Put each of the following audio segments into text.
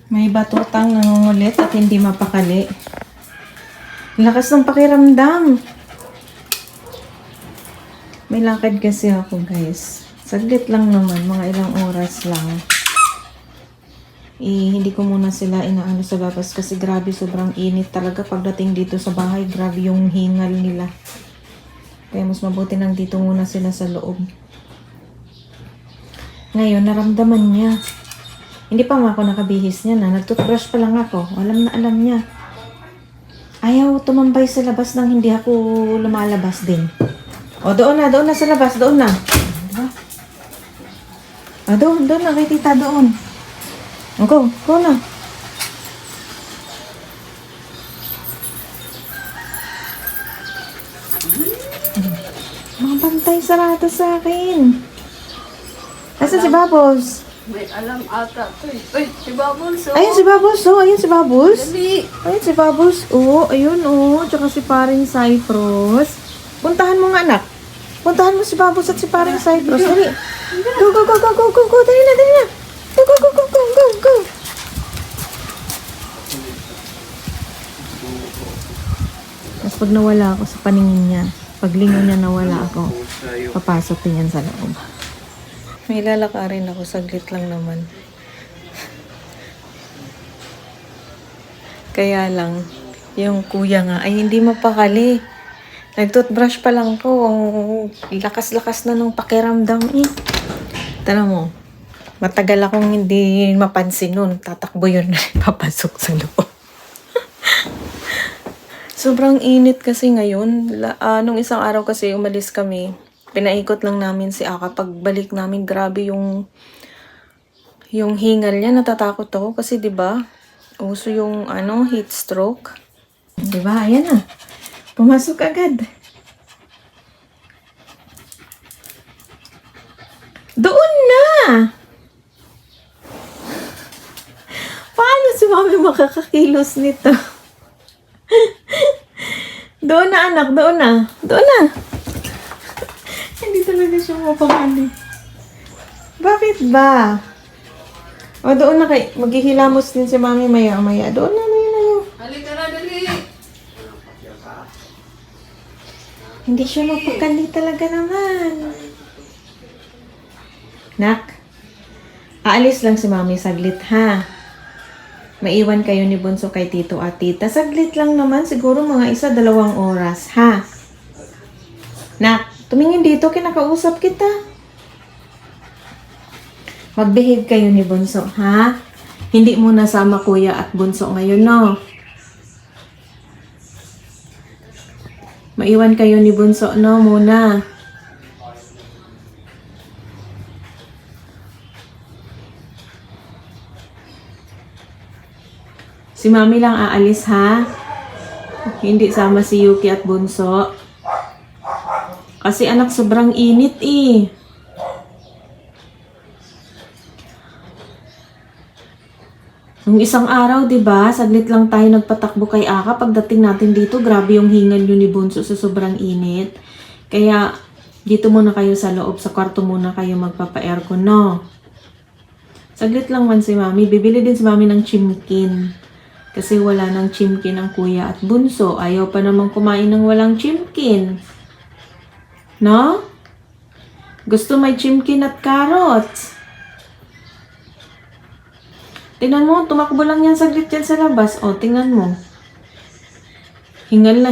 May batutang nangungulit at hindi mapakali. Lakas ng pakiramdam. May lakad kasi ako, guys. Saglit lang naman, mga ilang oras lang. Hindi ko muna sila inaano sa labas kasi grabe, sobrang init talaga pagdating dito sa bahay. Grabe yung hingal nila. Kaya mas mabuti nang dito muna sila sa loob. Ngayon, naramdaman niya. Hindi pa nga ako nakabihis niya na. Nagtoothbrush pa lang ako. Alam na alam niya. Ayaw tumambay sa labas nang hindi ako lumalabas din. O, doon na sa labas. Doon na. Diba? O, doon na kay tita doon. O, go na. Mga bantay sarado sa akin. Asan si Bubbles? May alam ata to eh. Uy, si Bubbles oh. Ayun si Bubbles, oh. Ayun si Bubbles. Dali. Ayun si Bubbles, oh. Ayun, oh. Tsaka si paring Cyprus. Puntahan mo nga, anak. Puntahan mo si Bubbles at si paring Cyprus. Dali. Go. Dali na. Go. Tapos pag nawala ako sa paningin niya, paglingon niya nawala ako, papasok din yan sa loob. May lalakarin ako, saglit lang naman. Kaya lang, yung kuya nga ay hindi mapakali. Nag-toothbrush pa lang ko, ang lakas-lakas na ng pakiramdam eh. Tara mo, matagal akong hindi mapansin nun. Tatakbo yun na papasok sa loob. Sobrang init kasi ngayon. Nung isang araw kasi umalis kami, pinaikot lang namin si Aka. Pagbalik namin, grabe yung hingal niya. Natatakot ako kasi 'di ba? Uso yung heat stroke. 'Di ba? Ayan na. Pumasok agad. Doon na. Paano si Mami makakakilos nito? Doon na, anak. Doon na. Hindi talaga siya mapakali. Bakit ba? O, doon na kay... Maghihilamos din si Mami maya-maya. Doon na. Halika na, dali. Hindi siya mapakali talaga naman. Nak, aalis lang si Mami saglit, ha? Maiwan kayo ni Bunso kay Tito at Tita. Saglit lang naman. Siguro mga 1-2 oras, ha? Nak, tumingin dito, kinakausap kita. Mag-behave kayo ni Bunso, ha? Hindi mo nasama Kuya at Bunso ngayon, no? Maiwan kayo ni Bunso, no? Muna. Si Mami lang aalis, ha? Hindi sama si Yuki at Bunso. Kasi anak, sobrang init eh. Nung isang araw, 'di ba? Saglit lang tayo nagpatakbo kay Aka. Pagdating natin dito, grabe yung hingal yun ni Bunso sa sobrang init. Kaya dito muna kayo sa loob, sa kwarto muna kayo magpapa-aircon, no? Saglit lang man si Mami. Bibili din si Mami ng chimkin. Kasi wala nang chimkin ang Kuya at Bunso. Ayaw pa namang kumain ng walang chimkin. No? Gusto may chimkin at carrots. Tingnan mo, tumakbo lang yan saglit yan sa labas. O, tingnan mo. Hingal na.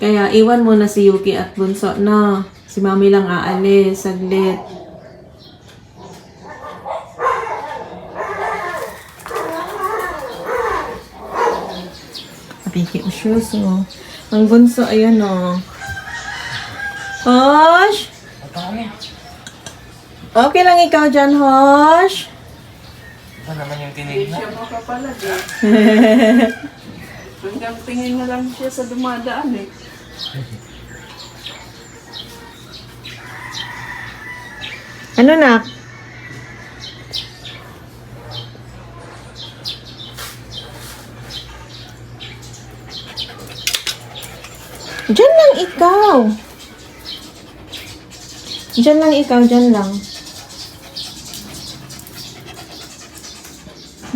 Kaya, iwan mo na si Yuki at Bunso, no? Si Mami lang aalis, saglit. Piki ang shoes, oh. Ang Bunso, ayan, oh. Hosh! Okay lang ikaw dyan, Hosh? Ito naman yung Hindi tinignan. siya makapalag eh. Hanggang tingin na lang siya sa dumadaan eh. Ano na? Diyan lang ikaw. Diyan lang ikaw, diyan lang.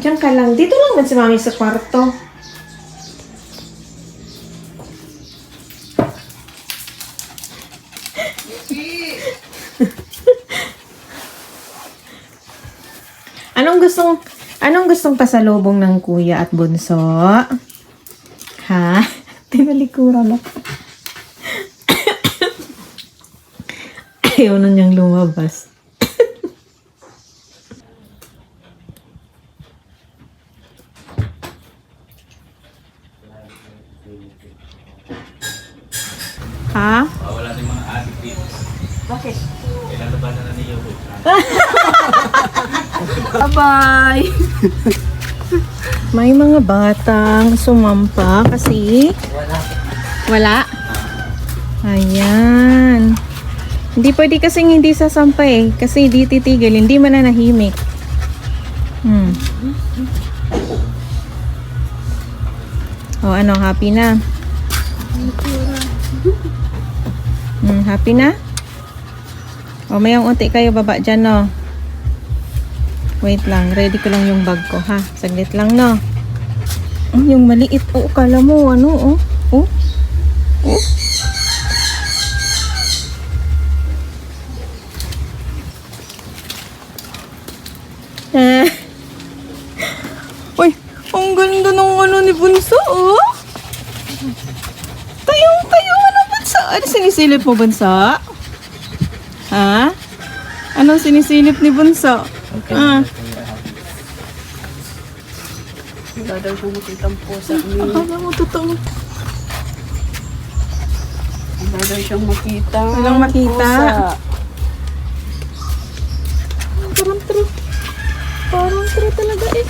Diyan ka lang. Dito lang man si mami sa kwarto. Anong gustong pasalubong ng kuya at bunso? Ha? Tinalikuran ako. Ayaw na niyang lumabas. Ha? Wala na yung mga adik dito. Bakit? Ilalabanan na niyo. Bye-bye! May mga batang sumampa kasi wala. Ayan. Hindi pwede kasing hindi sasampa eh. Kasi di titigil. Hindi mananahimik. O ano, happy na? Happy na? O mayang unti kayo baba dyan, no? Wait lang, ready ko lang yung bag ko, ha? Saglit lang, no? Yung maliit, oh, kala mo, ano, oh? Oh? Oh? Uy, ang ganda ng ano ni Bunso, oh? Tayong-tayo, ano, Bunso? Ano sinisilip mo, Bunso? Ha? Anong sinisilip ni Bunso? Ah. Wala daw siyang makitang pusa. Akala mo totoo. Wala daw siyang makita. Walang makita. Pusa. Parang true. Parang true talaga eh.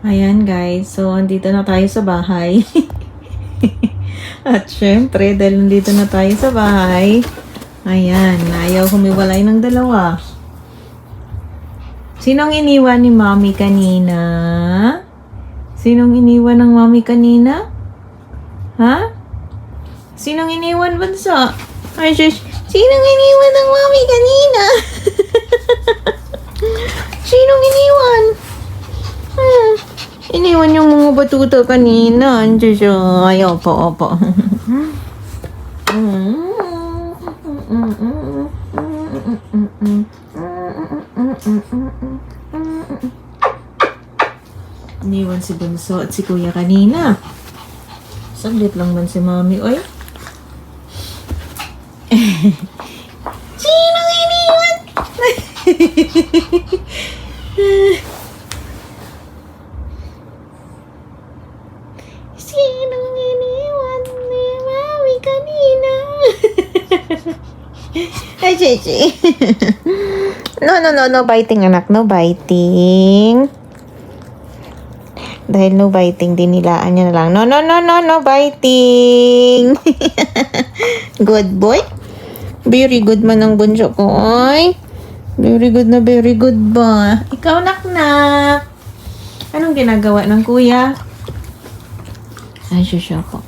Ayan guys, so andito na tayo sa bahay. At syempre, dahil nandito na tayo sa bahay, ayan, ayaw humiwalay ng dalawa. Sinong iniwan ni Mommy kanina? Sinong iniwan ng Mommy kanina? Ha? Sinong iniwan, Bunso? Ay, shush. Sinong iniwan ng Mommy kanina? Sinong iniwan? Iniwan yung mga batuta kanina. Andiyan siya. Ay, opo. Iniwan si Bunso at si Kuya kanina. Saglit lang man si Mami. Oy. Sinong iniwan? Sinong iniwan ni Mami kanina? Ay, Chichi. No biting, anak. No biting. Dahil no biting, dinilaan niya na lang. No biting. Good boy. Very good man ang bunso ko, oy. Very good ba? Ikaw, nak. Anong ginagawa ng kuya? Ay, shush ako.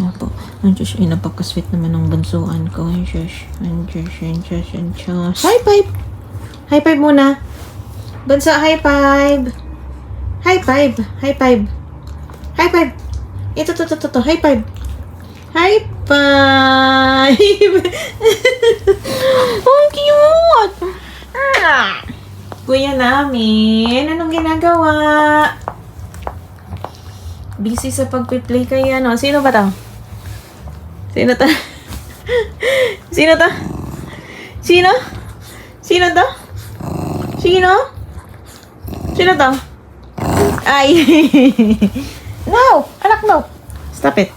Apo. Ay, shush. Ay, napaka-sweet naman ng bunsuan ko. Ay, shush. High five! High five muna. Bunso, high five! High five! Ito. High five! High five! Oh, cute! Kuya namin, anong ginagawa? Busy sa pagpi-play kaya, no? Sino ba to? Sino to? Sino? Sino to? Ay! No! Anak, no! Stop it.